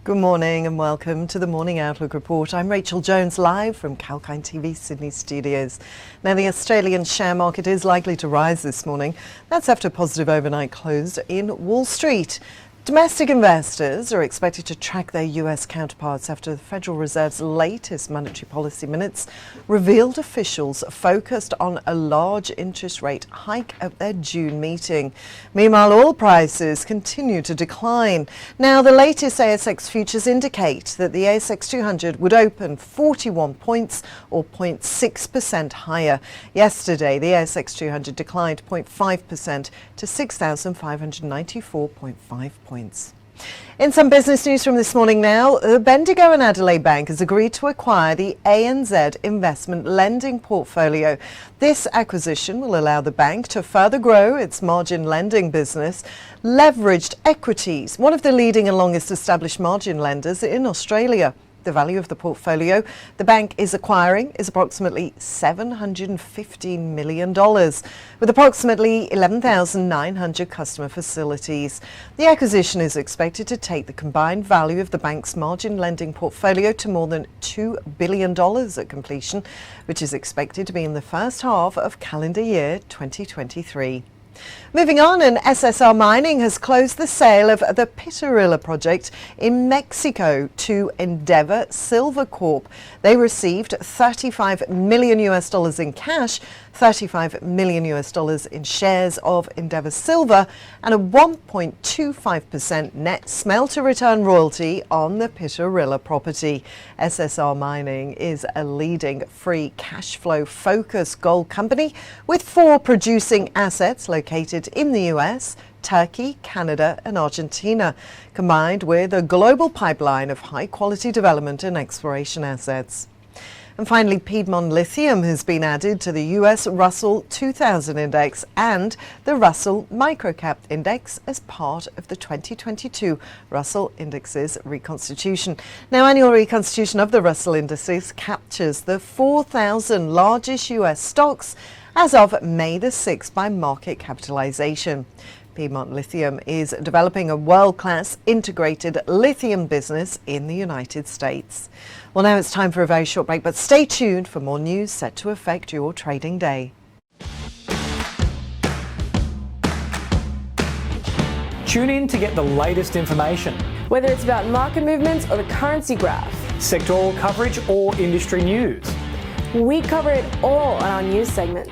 Good morning and welcome to the Morning Outlook Report. I'm Rachel Jones, live from Kalkine TV Sydney studios. Now, the Australian share market is likely to rise this morning. That's after a positive overnight close in Wall Street. Domestic investors are expected to track their US counterparts after the Federal Reserve's latest monetary policy minutes revealed officials focused on a large interest rate hike at their June meeting. Meanwhile, oil prices continue to decline. Now, the latest ASX futures indicate that the ASX 200 would open 41 points or 0.6% higher. Yesterday, the ASX 200 declined 0.5% to 6,594.5 points. In some business news from this morning now, the Bendigo and Adelaide Bank has agreed to acquire the ANZ Investment Lending portfolio. This acquisition will allow the bank to further grow its margin lending business. Leveraged Equities, one of the leading and longest established margin lenders in Australia. The value of the portfolio the bank is acquiring is approximately $715 million, with approximately 11,900 customer facilities. The acquisition is expected to take the combined value of the bank's margin lending portfolio to more than $2 billion at completion, which is expected to be in the first half of calendar year 2023. Moving on, and SSR Mining has closed the sale of the Pitarrilla project in Mexico to Endeavour Silver Corp. They received $35 million in cash, $35 million in shares of Endeavour Silver, and a 1.25% net smelter return royalty on the Pitarrilla property. SSR Mining is a leading free cash flow focused gold company with 4 producing assets located in the US, Turkey, Canada and Argentina, combined with a global pipeline of high quality development and exploration assets. And finally, Piedmont Lithium has been added to the US Russell 2000 Index and the Russell Microcap Index as part of the 2022 Russell Indexes reconstitution. Now, annual reconstitution of the Russell Indices captures the 4,000 largest US stocks as of May the 6th by market capitalization. Piedmont Lithium is developing a world-class integrated lithium business in the United States. Well, now it's time for a very short break, but stay tuned for more news set to affect your trading day. Tune in to get the latest information. Whether it's about market movements or the currency graph, Sectoral coverage or industry news. we cover it all on our news segments.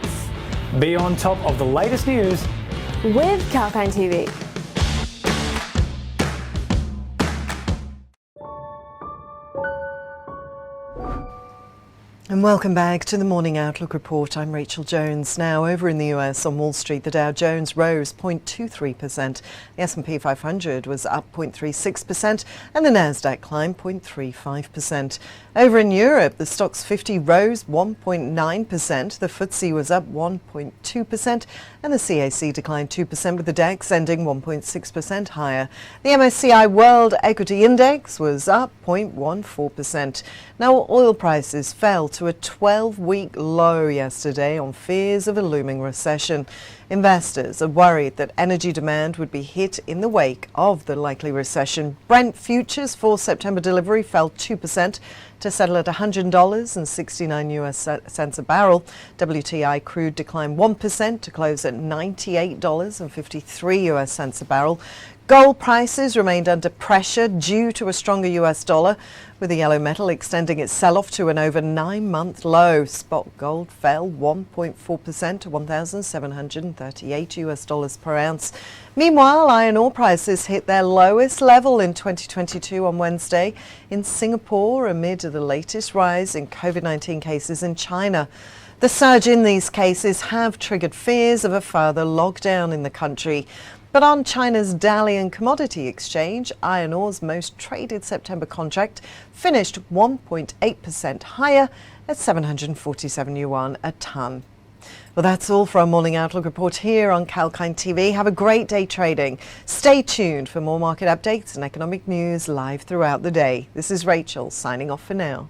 Be on top of the latest news With Kalkine TV. And welcome back to the Morning Outlook Report. I'm Rachel Jones. Now, over in the US on Wall Street, the Dow Jones rose 0.23%, the S&P 500 was up 0.36%, and the Nasdaq climbed 0.35%. Over in Europe, the Stoxx 50 rose 1.9%, the FTSE was up 1.2%, and the CAC declined 2%, with the DAX ending 1.6% higher. The MSCI World Equity Index was up 0.14%. Now, oil prices fell to a 12-week low yesterday on fears of a looming recession. Investors are worried that energy demand would be hit in the wake of the likely recession. Brent futures for September delivery fell 2% to settle at $100.69 a barrel. WTI crude declined 1% to close at $98.53 a barrel. Gold prices remained under pressure due to a stronger US dollar, with the yellow metal extending its sell-off to an over 9-month low. Spot gold fell 1.4% to $1,738 per ounce. Meanwhile, iron ore prices hit their lowest level in 2022 on Wednesday in Singapore amid the latest rise in COVID-19 cases in China. The surge in these cases have triggered fears of a further lockdown in the country. But on China's Dalian Commodity Exchange, iron ore's most traded September contract finished 1.8% higher at 747 yuan a tonne. Well, that's all for our Morning Outlook Report here on Kalkine TV. Have a great day trading. Stay tuned for more market updates and economic news live throughout the day. This is Rachel signing off for now.